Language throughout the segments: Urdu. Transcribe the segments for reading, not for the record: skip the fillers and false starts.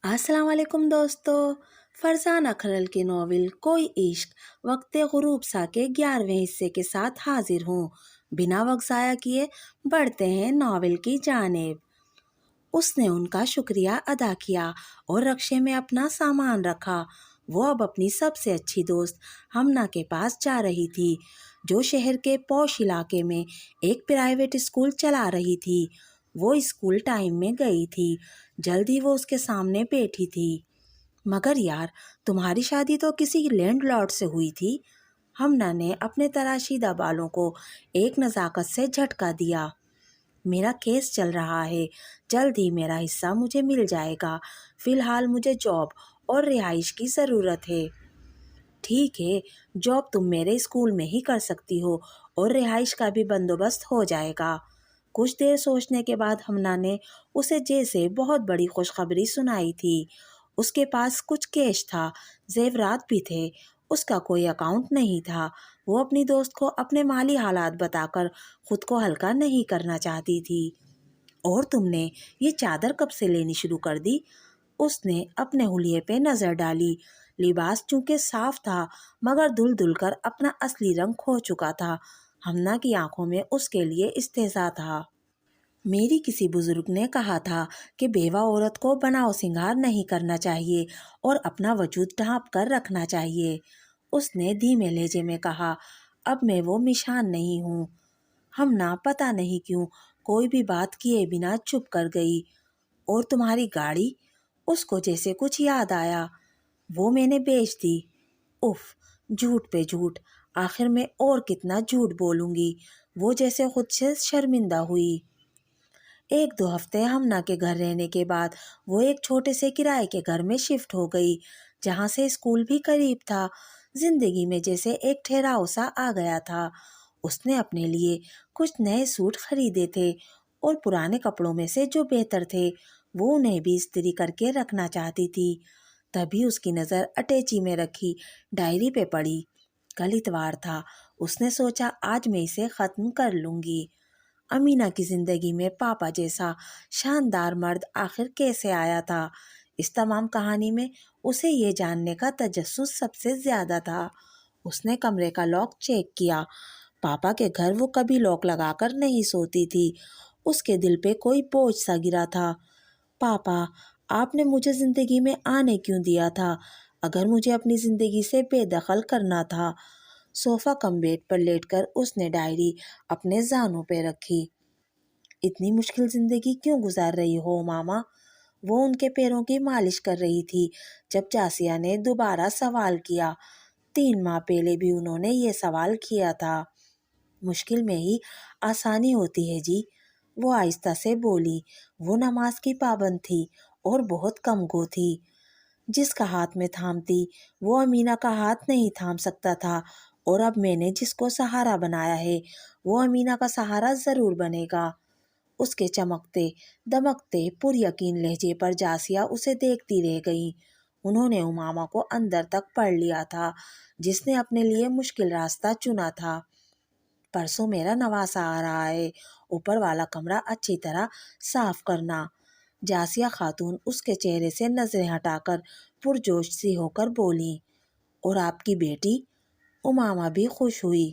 السلام علیکم دوستو، فرزان اکھرل کی ناول کوئی عشق وقت غروب سا کے 11ویں حصے کے ساتھ حاضر ہوں۔ بنا وقت ضائع کیے بڑھتے ہیں ناول کی جانب۔ اس نے ان کا شکریہ ادا کیا اور رکشے میں اپنا سامان رکھا۔ وہ اب اپنی سب سے اچھی دوست ہمنا کے پاس جا رہی تھی، جو شہر کے پوش علاقے میں ایک پرائیویٹ اسکول چلا رہی تھی۔ وہ اسکول ٹائم میں گئی تھی۔ جلد ہی وہ اس کے سامنے بیٹھی تھی۔ مگر یار، تمہاری شادی تو کسی لینڈ لارڈ سے ہوئی تھی۔ ہمنا نے اپنے تراشیدہ بالوں کو ایک نزاکت سے جھٹکا دیا۔ میرا کیس چل رہا ہے، جلد ہی میرا حصہ مجھے مل جائے گا۔ فی الحال مجھے جاب اور رہائش کی ضرورت ہے۔ ٹھیک ہے، جاب تم میرے اسکول میں ہی کر سکتی ہو اور رہائش کا بھی بندوبست ہو جائے گا۔ کچھ دیر سوچنے کے بعد ہمنا نے اسے جیسے بہت بڑی خوشخبری سنائی تھی۔ اس کے پاس کچھ کیش تھا، زیورات بھی تھے، اس کا کوئی اکاؤنٹ نہیں تھا۔ وہ اپنی دوست کو اپنے مالی حالات بتا کر خود کو ہلکا نہیں کرنا چاہتی تھی۔ اور تم نے یہ چادر کب سے لینی شروع کر دی؟ اس نے اپنے حلیے پہ نظر ڈالی۔ لباس چونکہ صاف تھا مگر دھل دھل کر اپنا اصلی رنگ کھو چکا تھا۔ ہمنا کی آنکھوں میں اس کے لیے استحضاء تھا۔ میری کسی بزرگ نے کہا تھا کہ بیوہ عورت کو بناؤ سنگار نہیں کرنا چاہیے اور اپنا وجود ڈھانپ کر رکھنا چاہیے۔ اس نے دھیمے لہجے میں کہا، اب میں وہ مشان نہیں ہوں۔ ہمنا پتہ نہیں کیوں کوئی بھی بات کیے بنا چپ کر گئی۔ اور تمہاری گاڑی؟ اس کو جیسے کچھ یاد آیا۔ وہ میں نے بیچ دی۔ اف، جھوٹ پہ جھوٹ، آخر میں اور کتنا جھوٹ بولوں گی؟ وہ جیسے خود سے شرمندہ ہوئی۔ 1-2 ہفتے ہمنا کے گھر رہنے کے بعد وہ ایک چھوٹے سے کرائے کے گھر میں شفٹ ہو گئی، جہاں سے اسکول بھی قریب تھا۔ زندگی میں جیسے ایک ٹھہراؤ سا آ گیا تھا۔ اس نے اپنے لیے کچھ نئے سوٹ خریدے تھے اور پرانے کپڑوں میں سے جو بہتر تھے وہ انہیں بھی استری کر کے رکھنا چاہتی تھی۔ تبھی اس کی نظر اٹیچی میں رکھی ڈائری پہ پڑی۔ کل اتوار تھا۔ اس نے سوچا آج میں اسے ختم کر لوں گی۔ امینا کی زندگی میں پاپا جیسا شاندار مرد آخر کیسے آیا تھا؟ اس تمام کہانی میں اسے یہ جاننے کا تجسس سب سے زیادہ تھا۔ اس نے کمرے کا لاک چیک کیا۔ پاپا کے گھر وہ کبھی لاک لگا کر نہیں سوتی تھی۔ اس کے دل پہ کوئی بوجھ سا گرا تھا۔ پاپا، آپ نے مجھے زندگی میں آنے کیوں دیا تھا اگر مجھے اپنی زندگی سے بے دخل کرنا تھا؟ صوفہ کم بیڈ پر لیٹ کر اس نے ڈائری اپنے زانوں پہ رکھی۔ اتنی مشکل زندگی کیوں گزار رہی ہو ماما؟ وہ ان کے پیروں کی مالش کر رہی تھی جب جاسیہ نے دوبارہ سوال کیا۔ 3 ماہ پہلے بھی انہوں نے یہ سوال کیا تھا۔ مشکل میں ہی آسانی ہوتی ہے جی، وہ آہستہ سے بولی۔ وہ نماز کی پابند تھی اور بہت کم گو تھی۔ جس کا ہاتھ میں تھامتی وہ امینا کا ہاتھ نہیں تھام سکتا تھا، اور اب میں نے جس کو سہارا بنایا ہے وہ امینا کا سہارا ضرور بنے گا۔ اس کے چمکتے دمکتے پر یقین لہجے پر جاسیہ اسے دیکھتی رہ گئی۔ انہوں نے امامہ کو اندر تک پڑھ لیا تھا، جس نے اپنے لیے مشکل راستہ چنا تھا۔ پرسوں میرا نواسا آ رہا ہے، اوپر والا کمرہ اچھی طرح صاف کرنا۔ جاسیہ خاتون اس کے چہرے سے نظریں ہٹا کر پرجوش سی ہو کر بولی۔ اور آپ کی بیٹی؟ امامہ بھی خوش ہوئی۔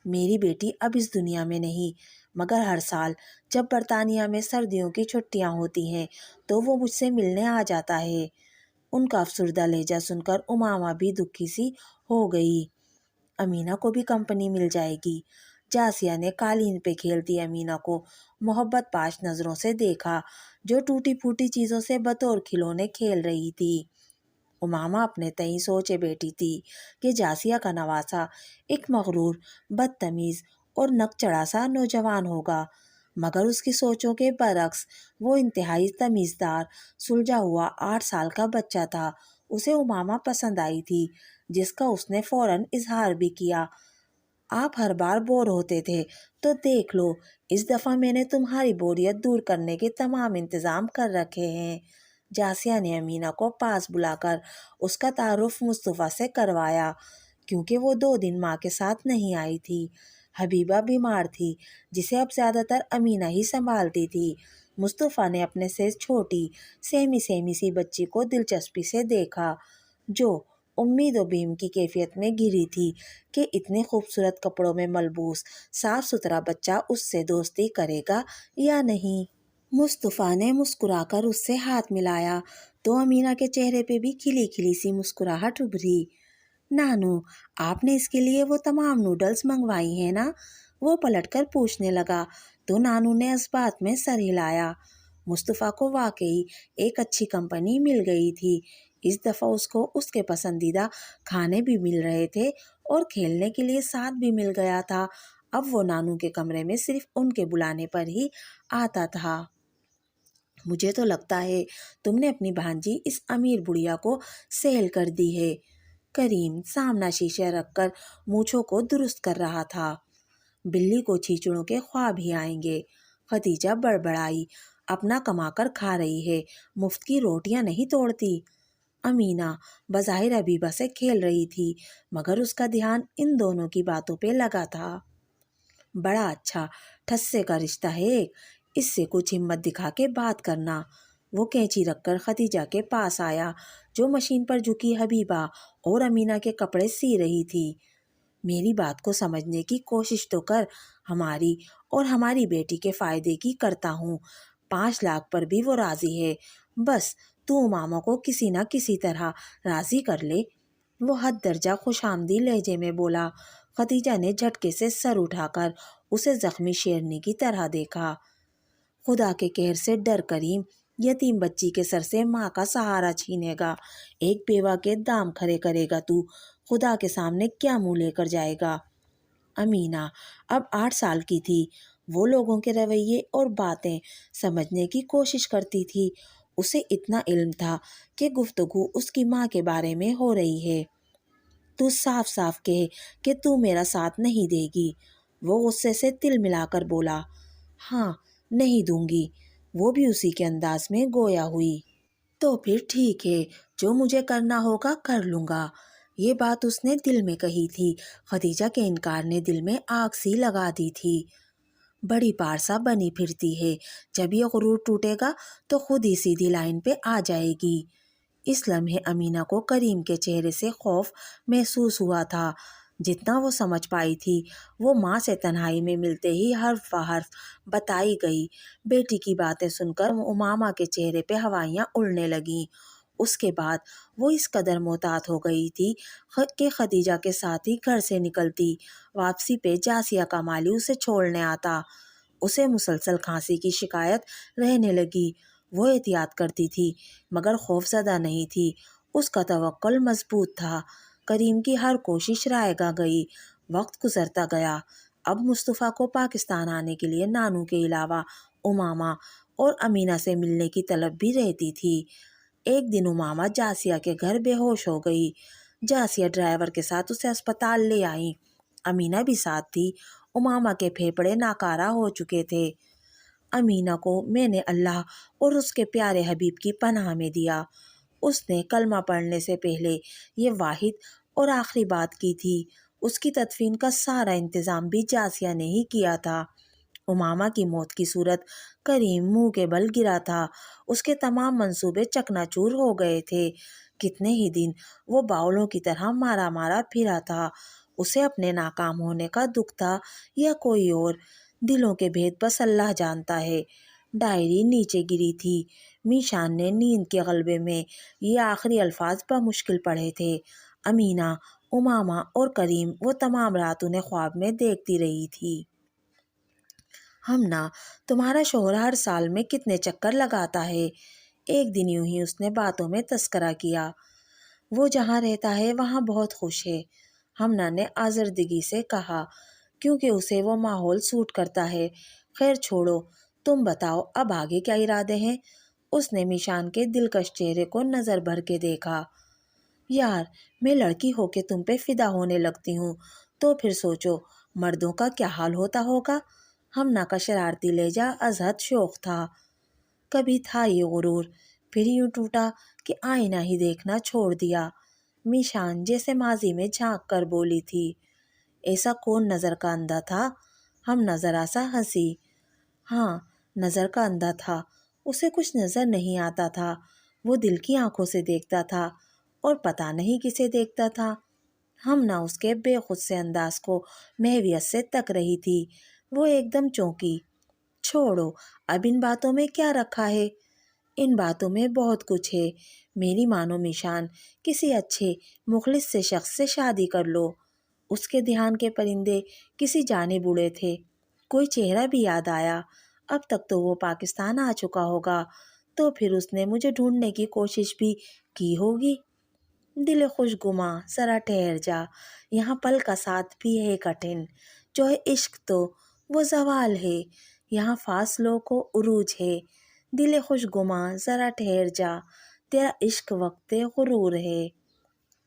میری بیٹی اب اس دنیا میں نہیں، مگر ہر سال جب برطانیہ میں سردیوں کی چھٹیاں ہوتی ہیں تو وہ مجھ سے ملنے آ جاتا ہے۔ ان کا افسردہ لہجہ سن کر امامہ بھی دکھی سی ہو گئی۔ امینا کو بھی کمپنی مل جائے گی۔ جاسیہ نے قالین پہ کھیلتی امینا کو محبت پاش نظروں سے دیکھا، جو ٹوٹی پھوٹی چیزوں سے بطور کھلونے کھیل رہی تھی۔ امامہ اپنے تئیں سوچے بیٹھی تھی کہ جاسیہ کا نواسا ایک مغرور، بدتمیز اور نک چڑھا سا نوجوان ہوگا، مگر اس کی سوچوں کے برعکس وہ انتہائی تمیزدار، سلجھا ہوا 8 سال کا بچہ تھا۔ اسے امامہ پسند آئی تھی، جس کا اس نے فوراً اظہار بھی کیا۔ آپ ہر بار بور ہوتے تھے تو دیکھ لو، اس دفعہ میں نے تمہاری بوریت دور کرنے کے تمام انتظام کر رکھے ہیں۔ جاسیہ نے امینا کو پاس بلا کر اس کا تعارف مصطفیٰ سے کروایا، کیونکہ وہ 2 دن ماں کے ساتھ نہیں آئی تھی۔ حبیبہ بیمار تھی، جسے اب زیادہ تر امینا ہی سنبھالتی تھی۔ مصطفیٰ نے اپنے سے چھوٹی سیمی سی بچی کو دلچسپی سے دیکھا جو امید و بیم کی کیفیت میں گری تھی کہ اتنے خوبصورت کپڑوں میں ملبوس صاف ستھرا بچہ اس سے دوستی کرے گا یا نہیں۔ مصطفیٰ نے مسکرا کر اس سے ہاتھ ملایا تو امینہ کے چہرے پہ بھی کھلی کھلی سی مسکراہٹ ابھری۔ نانو، آپ نے اس کے لیے وہ تمام نوڈلز منگوائی ہیں نا؟ وہ پلٹ کر پوچھنے لگا تو نانو نے اس بات میں سر ہلایا۔ مصطفیٰ کو واقعی ایک اچھی کمپنی مل گئی تھی۔ اس دفعہ اس کو اس کے پسندیدہ کھانے بھی مل رہے تھے اور کھیلنے کے لیے ساتھ بھی مل گیا تھا۔ اب وہ نانو کے کمرے میں صرف ان کے بلانے پر ہی آتا تھا۔ مجھے تو لگتا ہے تم نے اپنی بھانجی اس امیر بڑھیا کو سیل کر دی ہے۔ کریم سامنا شیشے رکھ کر مونچھوں کو درست کر رہا تھا۔ بلی کو چھیچڑوں کے خواب ہی آئیں گے، خدیجہ بڑبڑائی۔ اپنا کما کر کھا رہی ہے، مفت کی روٹیاں نہیں توڑتی۔ امینہ بظاہر حبیبہ سے کھیل رہی تھی مگر اس کا دھیان ان دونوں کی باتوں پہ لگا تھا۔ بڑا اچھا ٹھسے کا رشتہ ہے، اس سے کچھ ہمت دکھا کے بات کرنا۔ وہ کینچی رکھ کر خدیجہ کے پاس آیا جو مشین پر جھکی حبیبہ اور امینہ کے کپڑے سی رہی تھی۔ میری بات کو سمجھنے کی کوشش تو کر، ہماری اور ہماری بیٹی کے فائدے کی کرتا ہوں۔ 5 لاکھ پر بھی وہ راضی ہے، بس تو ماما کو کسی نہ کسی طرح راضی کر لے۔ وہ حد درجہ خوش آمدی لہجے میں بولا۔ خدیجہ نے جھٹکے سے سر اٹھا کر اسے زخمی شیرنی کی طرح دیکھا۔ خدا کے قہر سے ڈر کریم، یتیم بچی کے سر سے ماں کا سہارا چھینے گا، ایک بیوہ کے دام کھڑے کرے گا تو خدا کے سامنے کیا منہ لے کر جائے گا؟ امینہ اب 8 سال کی تھی۔ وہ لوگوں کے رویے اور باتیں سمجھنے کی کوشش کرتی تھی۔ اسے اتنا علم تھا کہ گفتگو اس کی ماں کے بارے میں ہو رہی ہے۔ تو صاف صاف کہے کہ تو میرا ساتھ نہیں دے گی۔ وہ غصے سے تل ملا کر بولا۔ ہاں، نہیں دوں گی۔ وہ بھی اسی کے انداز میں گویا ہوئی۔ تو پھر ٹھیک ہے، جو مجھے کرنا ہوگا کر لوں گا۔ یہ بات اس نے دل میں کہی تھی۔ خدیجہ کے انکار نے دل میں آگ سی لگا دی تھی۔ بڑی پارسا بنی پھرتی ہے، جب یہ غرور ٹوٹے گا تو خود ہی سیدھی لائن پہ آ جائے گی۔ اس لمحے امینہ کو کریم کے چہرے سے خوف محسوس ہوا تھا۔ جتنا وہ سمجھ پائی تھی وہ ماں سے تنہائی میں ملتے ہی حرف بحرف بتائی گئی۔ بیٹی کی باتیں سن کر امامہ کے چہرے پہ ہوائیاں اڑنے لگیں۔ اس کے بعد وہ اس قدر محتاط ہو گئی تھی کہ خدیجہ کے ساتھ ہی گھر سے نکلتی۔ واپسی پہ جاسیہ کا مالی اسے چھوڑنے آتا۔ اسے مسلسل کھانسی کی شکایت رہنے لگی۔ وہ احتیاط کرتی تھی مگر خوف زدہ نہیں تھی۔ اس کا توکل مضبوط تھا۔ کریم کی ہر کوشش رائے گاہ گئی۔ وقت گزرتا گیا۔ اب مصطفیٰ کو پاکستان آنے کے لیے نانو کے علاوہ امامہ اور امینہ سے ملنے کی طلب بھی رہتی تھی۔ ایک دن امامہ جاسیہ کے گھر بے ہوش ہو گئی۔ جاسیہ ڈرائیور کے ساتھ اسے اسپتال لے آئیں۔ امینہ بھی ساتھ تھی۔ امامہ کے پھیپھڑے ناکارہ ہو چکے تھے۔ امینہ کو میں نے اللہ اور اس کے پیارے حبیب کی پناہ میں دیا۔ اس نے کلمہ پڑھنے سے پہلے یہ واحد اور آخری بات کی تھی۔ اس کی تدفین کا سارا انتظام بھی جاسیہ نے ہی کیا تھا۔ امامہ کی موت کی صورت کریم منہ کے بل گرا تھا۔ اس کے تمام منصوبے چکنا چور ہو گئے تھے۔ کتنے ہی دن وہ باولوں کی طرح مارا مارا پھرا تھا۔ اسے اپنے ناکام ہونے کا دکھ تھا یا کوئی اور، دلوں کے بھید بس اللہ جانتا ہے۔ ڈائری نیچے گری تھی۔ میشان نے نیند کے غلبے میں یہ آخری الفاظ بمشکل پڑھے تھے۔ امینہ، امامہ اور کریم وہ تمام رات انہیں خواب میں دیکھتی رہی تھی۔ ہمنا، تمہارا شوہر ہر سال میں کتنے چکر لگاتا ہے؟ ایک دن یوں ہی اس نے باتوں میں تذکرہ کیا۔ وہ جہاں رہتا ہے وہاں بہت خوش ہے، ہمنا نے آزردگی سے کہا، کیونکہ اسے وہ ماحول سوٹ کرتا ہے۔ خیر چھوڑو، تم بتاؤ اب آگے کیا ارادے ہیں؟ اس نے میشان کے دلکش چہرے کو نظر بھر کے دیکھا۔ یار، میں لڑکی ہو کے تم پہ فدا ہونے لگتی ہوں تو پھر سوچو مردوں کا کیا حال ہوتا ہوگا۔ ہمنا کا شرارتی لہجہ از حد شوخ تھا۔ کبھی تھا یہ غرور، پھر یوں ٹوٹا کہ آئینہ ہی دیکھنا چھوڑ دیا۔ میشان جیسے ماضی میں جھانک کر بولی تھی۔ ایسا کون نظر کا اندھا تھا؟ ہمنا ذرا سا ہنسی۔ ہاں، نظر کا اندھا تھا، اسے کچھ نظر نہیں آتا تھا۔ وہ دل کی آنکھوں سے دیکھتا تھا اور پتہ نہیں کسے دیکھتا تھا۔ ہم نہ اس کے بے خود سے انداز کو محویت سے تک رہی تھی۔ وہ ایک دم چونکی۔ چھوڑو، اب ان باتوں میں کیا رکھا ہے؟ ان باتوں میں بہت کچھ ہے۔ میری مانو میشان، کسی اچھے مخلص سے شخص سے شادی کر لو۔ اس کے دھیان کے پرندے کسی جانب اڑے تھے۔ کوئی چہرہ بھی یاد آیا۔ اب تک تو وہ پاکستان آ چکا ہوگا، تو پھر اس نے مجھے ڈھونڈنے کی کوشش بھی کی ہوگی۔ دل خوش گماں، ذرا ٹھہر جا، یہاں پل کا ساتھ بھی ہے کٹھن۔ جو ہے عشق تو وہ زوال ہے، یہاں فاصلوں کو عروج ہے۔ دل خوش گماں، ذرا ٹھہر جا، تیرا عشق وقت غرور ہے۔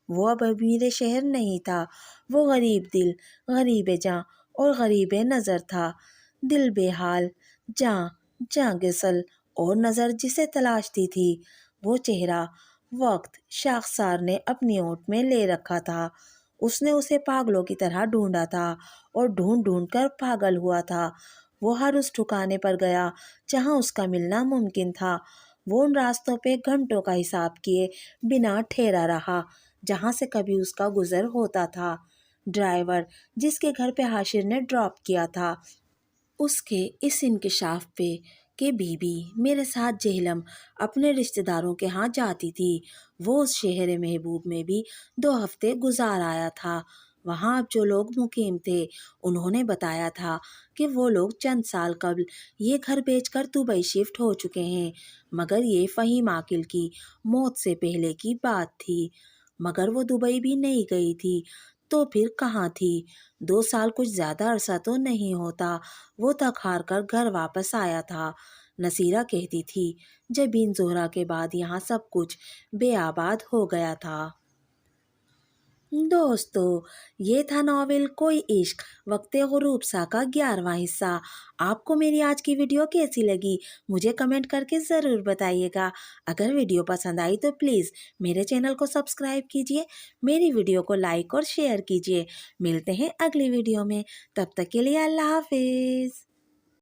وہ اب امیر شہر نہیں تھا، وہ غریب دل، غریب جاں اور غریب نظر تھا۔ دل بے حال، جاں گسل اور نظر جسے تلاشتی تھی۔ وہ چہرہ وقت شاخسار نے اپنی اونٹ میں لے رکھا تھا۔ اس نے اسے پاگلوں کی طرح ڈھونڈا تھا اور ڈھونڈ ڈھونڈ کر پاگل ہوا تھا۔ وہ ہر اس ٹھکانے پر گیا جہاں اس کا ملنا ممکن تھا۔ وہ ان راستوں پہ گھنٹوں کا حساب کیے بنا ٹھہرا رہا جہاں سے کبھی اس کا گزر ہوتا تھا۔ ڈرائیور جس کے گھر پہ حاشر نے ڈراپ کیا تھا، اس کے اس انکشاف پہ کہ بی بی میرے ساتھ جہلم اپنے رشتہ داروں کے ہاں جاتی تھی، وہ اس شہر محبوب میں بھی 2 ہفتے گزار آیا تھا۔ وہاں اب جو لوگ مقیم تھے انہوں نے بتایا تھا کہ وہ لوگ چند سال قبل یہ گھر بیچ کر دبئی شفٹ ہو چکے ہیں، مگر یہ فہیم عاقل کی موت سے پہلے کی بات تھی۔ مگر وہ دبئی بھی نہیں گئی تھی تو پھر کہاں تھی؟ 2 سال کچھ زیادہ عرصہ تو نہیں ہوتا۔ وہ تھک ہار کر گھر واپس آیا تھا۔ نصیرہ کہتی تھی جبین زہرہ کے بعد یہاں سب کچھ بے آباد ہو گیا تھا۔ دوستو، یہ تھا ناول کوئی عشق وقت غروب سا کا 11واں حصہ۔ آپ کو میری آج کی ویڈیو کیسی لگی مجھے کمنٹ کر کے ضرور بتائیے گا۔ اگر ویڈیو پسند آئی تو پلیز میرے چینل کو سبسکرائب کیجیے، میری ویڈیو کو لائک اور شیئر کیجیے۔ ملتے ہیں اگلی ویڈیو میں، تب تک کے لیے اللہ حافظ۔